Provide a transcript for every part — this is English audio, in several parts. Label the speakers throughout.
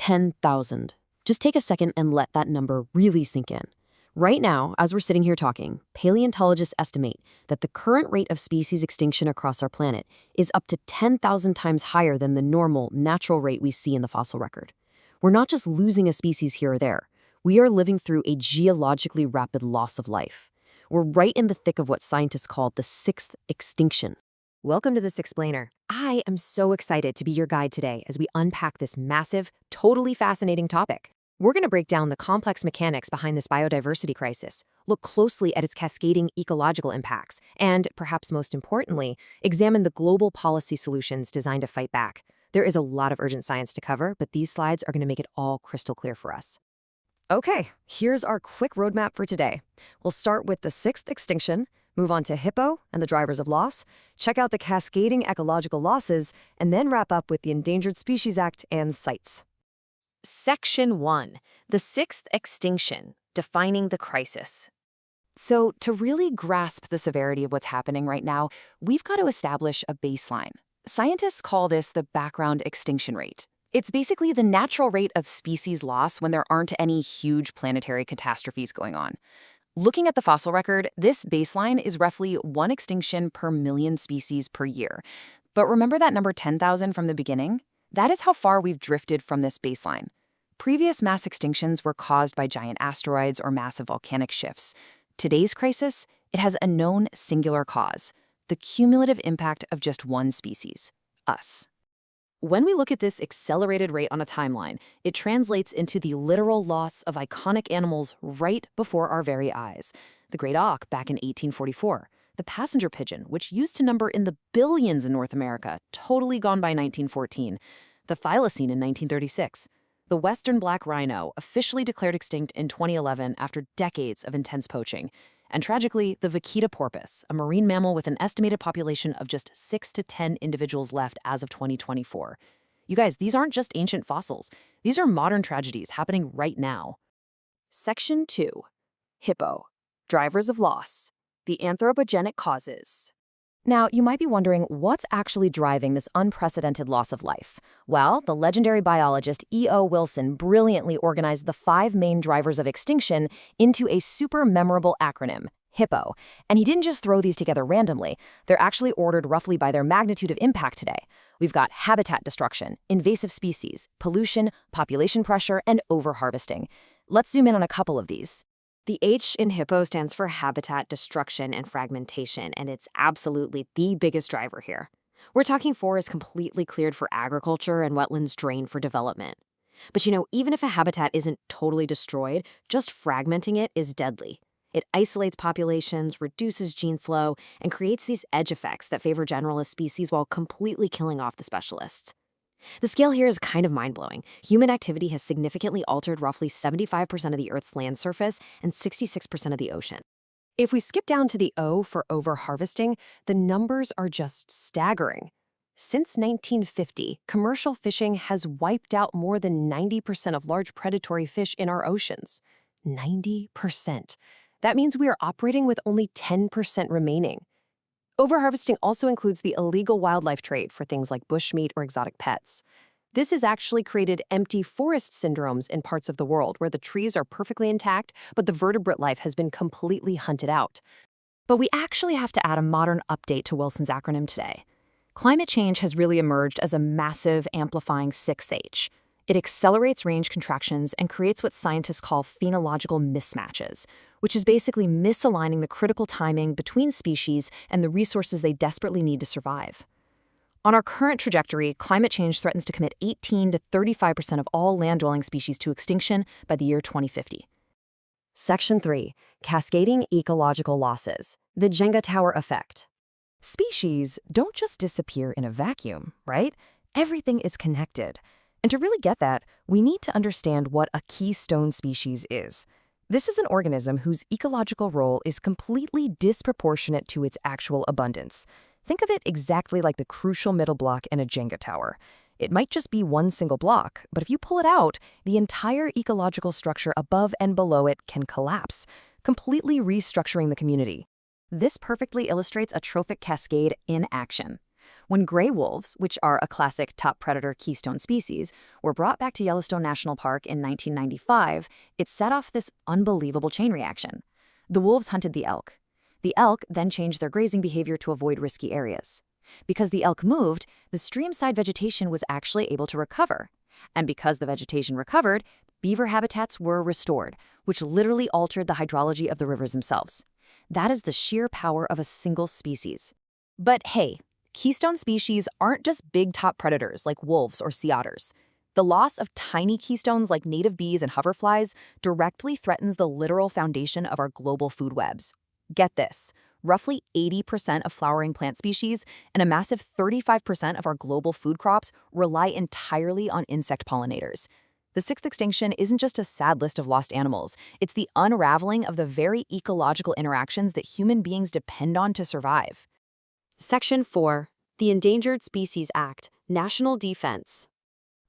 Speaker 1: 10,000. Just take a second and let that number really sink in. Right now, as we're sitting here talking, paleontologists estimate that the current rate of species extinction across our planet is up to 10,000 times higher than the normal, natural rate we see in the fossil record. We're not just losing a species here or there. We are living through a geologically rapid loss of life. We're right in the thick of what scientists call the Sixth Extinction.
Speaker 2: Welcome to This Explainer. I am so excited to be your guide today as we unpack this massive, totally fascinating topic. We're going to break down the complex mechanics behind this biodiversity crisis, look closely at its cascading ecological impacts, and, perhaps most importantly, examine the global policy solutions designed to fight back. There is a lot of urgent science to cover, but these slides are going to make it all crystal clear for us. Okay, here's our quick roadmap for today. We'll start with the Sixth Extinction, move on to HIPPO and the drivers of loss, check out the cascading ecological losses, and then wrap up with the Endangered Species Act and CITES. Section 1. The Sixth Extinction, Defining the Crisis. So, to really grasp the severity of what's happening right now, we've got to establish a baseline. Scientists call this the background extinction rate. It's basically the natural rate of species loss when there aren't any huge planetary catastrophes going on. Looking at the fossil record, this baseline is roughly 1 extinction per million species per year. But remember that number 10,000 from the beginning? That is how far we've drifted from this baseline. Previous mass extinctions were caused by giant asteroids or massive volcanic shifts. Today's crisis, it has a known singular cause, the cumulative impact of just one species, us. When we look at this accelerated rate on a timeline, it translates into the literal loss of iconic animals right before our very eyes. The great auk back in 1844, the passenger pigeon, which used to number in the billions in North America, totally gone by 1914, the thylacine in 1936, the western black rhino, officially declared extinct in 2011 after decades of intense poaching, and tragically, the vaquita porpoise, a marine mammal with an estimated population of just 6 to 10 individuals left as of 2024. You guys, these aren't just ancient fossils. These are modern tragedies happening right now. Section 2. HIPPO. Drivers of Loss. The Anthropogenic Causes. Now, you might be wondering what's actually driving this unprecedented loss of life. Well, the legendary biologist E.O. Wilson brilliantly organized the 5 main drivers of extinction into a super memorable acronym, HIPPO. And he didn't just throw these together randomly. They're actually ordered roughly by their magnitude of impact today. We've got habitat destruction, invasive species, pollution, population pressure, and overharvesting. Let's zoom in on a couple of these. The H in HIPPO stands for habitat destruction and fragmentation, and it's absolutely the biggest driver here. We're talking forests completely cleared for agriculture and wetlands drained for development. But even if a habitat isn't totally destroyed, just fragmenting it is deadly. It isolates populations, reduces gene flow, and creates these edge effects that favor generalist species while completely killing off the specialists. The scale here is kind of mind-blowing. Human activity has significantly altered roughly 75% of the Earth's land surface and 66% of the ocean. If we skip down to the O for overharvesting, the numbers are just staggering. Since 1950, commercial fishing has wiped out more than 90% of large predatory fish in our oceans. 90%. That means we are operating with only 10% remaining. Overharvesting also includes the illegal wildlife trade for things like bushmeat or exotic pets. This has actually created empty forest syndromes in parts of the world where the trees are perfectly intact, but the vertebrate life has been completely hunted out. But we actually have to add a modern update to Wilson's acronym today. Climate change has really emerged as a massive, amplifying 6th H. It accelerates range contractions and creates what scientists call phenological mismatches, which is basically misaligning the critical timing between species and the resources they desperately need to survive. On our current trajectory, climate change threatens to commit 18 to 35% of all land-dwelling species to extinction by the year 2050. Section 3. Cascading Ecological Losses. The Jenga Tower Effect. Species don't just disappear in a vacuum, right? Everything is connected. And to really get that, we need to understand what a keystone species is. This is an organism whose ecological role is completely disproportionate to its actual abundance. Think of it exactly like the crucial middle block in a Jenga tower. It might just be one single block, but if you pull it out, the entire ecological structure above and below it can collapse, completely restructuring the community. This perfectly illustrates a trophic cascade in action. When gray wolves, which are a classic top predator keystone species, were brought back to Yellowstone National Park in 1995, it set off this unbelievable chain reaction. The wolves hunted the elk. The elk then changed their grazing behavior to avoid risky areas. Because the elk moved, the streamside vegetation was actually able to recover. And because the vegetation recovered, beaver habitats were restored, which literally altered the hydrology of the rivers themselves. That is the sheer power of a single species. But hey, keystone species aren't just big top predators like wolves or sea otters. The loss of tiny keystones like native bees and hoverflies directly threatens the literal foundation of our global food webs. Get this, roughly 80% of flowering plant species and a massive 35% of our global food crops rely entirely on insect pollinators. The sixth extinction isn't just a sad list of lost animals, it's the unraveling of the very ecological interactions that human beings depend on to survive.
Speaker 1: Section 4. The Endangered Species Act, National Defense.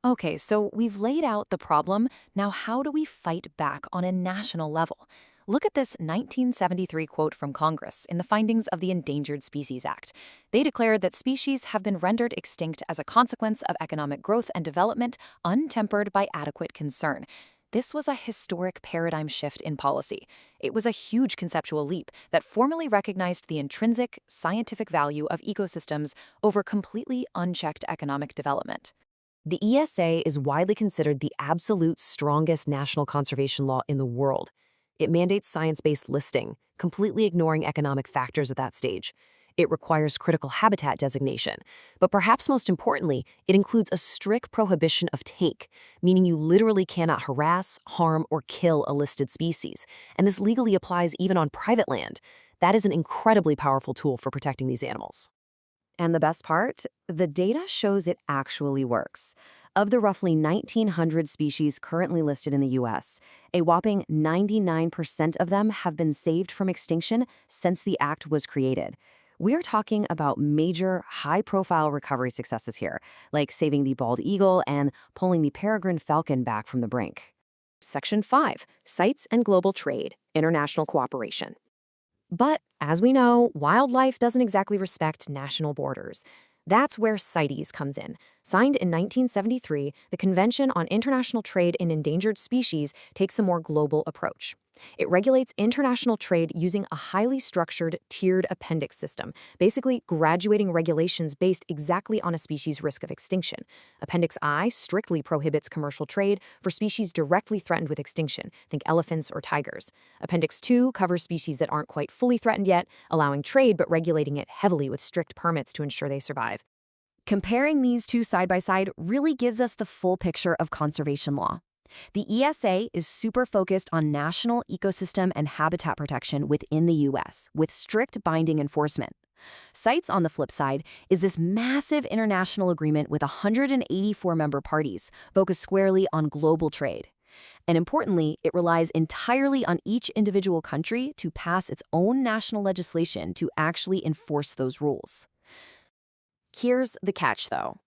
Speaker 2: Okay, so we've laid out the problem. Now how do we fight back on a national level? Look at this 1973 quote from Congress in the findings of the Endangered Species Act. They declared that species have been rendered extinct as a consequence of economic growth and development untempered by adequate concern. This was a historic paradigm shift in policy. It was a huge conceptual leap that formally recognized the intrinsic, scientific value of ecosystems over completely unchecked economic development.
Speaker 1: The ESA is widely considered the absolute strongest national conservation law in the world. It mandates science-based listing, completely ignoring economic factors at that stage. It requires critical habitat designation. But perhaps most importantly, it includes a strict prohibition of take, meaning you literally cannot harass, harm, or kill a listed species. And this legally applies even on private land. That is an incredibly powerful tool for protecting these animals. And the best part? The data shows it actually works. Of the roughly 1,900 species currently listed in the U.S., a whopping 99% of them have been saved from extinction since the act was created. We are talking about major, high-profile recovery successes here, like saving the bald eagle and pulling the peregrine falcon back from the brink. Section 5. Sites and Global Trade, International Cooperation. But, as we know, wildlife doesn't exactly respect national borders. That's where CITES comes in. Signed in 1973, the Convention on International Trade in Endangered Species takes a more global approach. It regulates international trade using a highly structured, tiered appendix system, basically graduating regulations based exactly on a species' risk of extinction. Appendix I strictly prohibits commercial trade for species directly threatened with extinction, think elephants or tigers. Appendix II covers species that aren't quite fully threatened yet, allowing trade but regulating it heavily with strict permits to ensure they survive. Comparing these two side by side really gives us the full picture of conservation law. The ESA is super focused on national ecosystem and habitat protection within the U.S., with strict binding enforcement. CITES, on the flip side, is this massive international agreement with 184 member parties, focused squarely on global trade. And importantly, it relies entirely on each individual country to pass its own national legislation to actually enforce those rules. Here's the catch, though.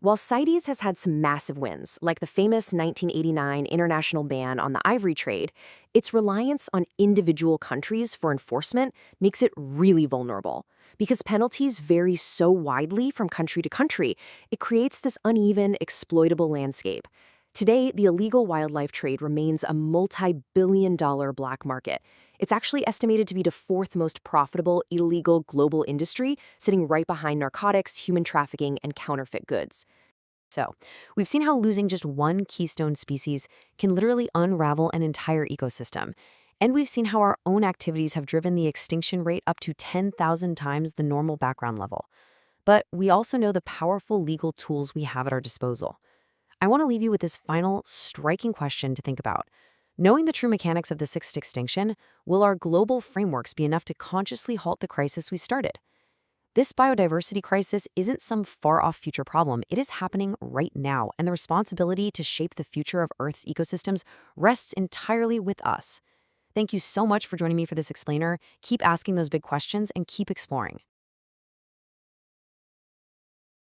Speaker 1: While CITES has had some massive wins, like the famous 1989 international ban on the ivory trade, its reliance on individual countries for enforcement makes it really vulnerable. Because penalties vary so widely from country to country, it creates this uneven, exploitable landscape. Today, the illegal wildlife trade remains a multi-billion-dollar black market. It's actually estimated to be the fourth most profitable illegal global industry, sitting right behind narcotics, human trafficking, and counterfeit goods. So, we've seen how losing just one keystone species can literally unravel an entire ecosystem. And we've seen how our own activities have driven the extinction rate up to 10,000 times the normal background level. But we also know the powerful legal tools we have at our disposal. I want to leave you with this final, striking question to think about. Knowing the true mechanics of the sixth extinction, will our global frameworks be enough to consciously halt the crisis we started? This biodiversity crisis isn't some far-off future problem. It is happening right now, and the responsibility to shape the future of Earth's ecosystems rests entirely with us. Thank you so much for joining me for this explainer. Keep asking those big questions and keep exploring.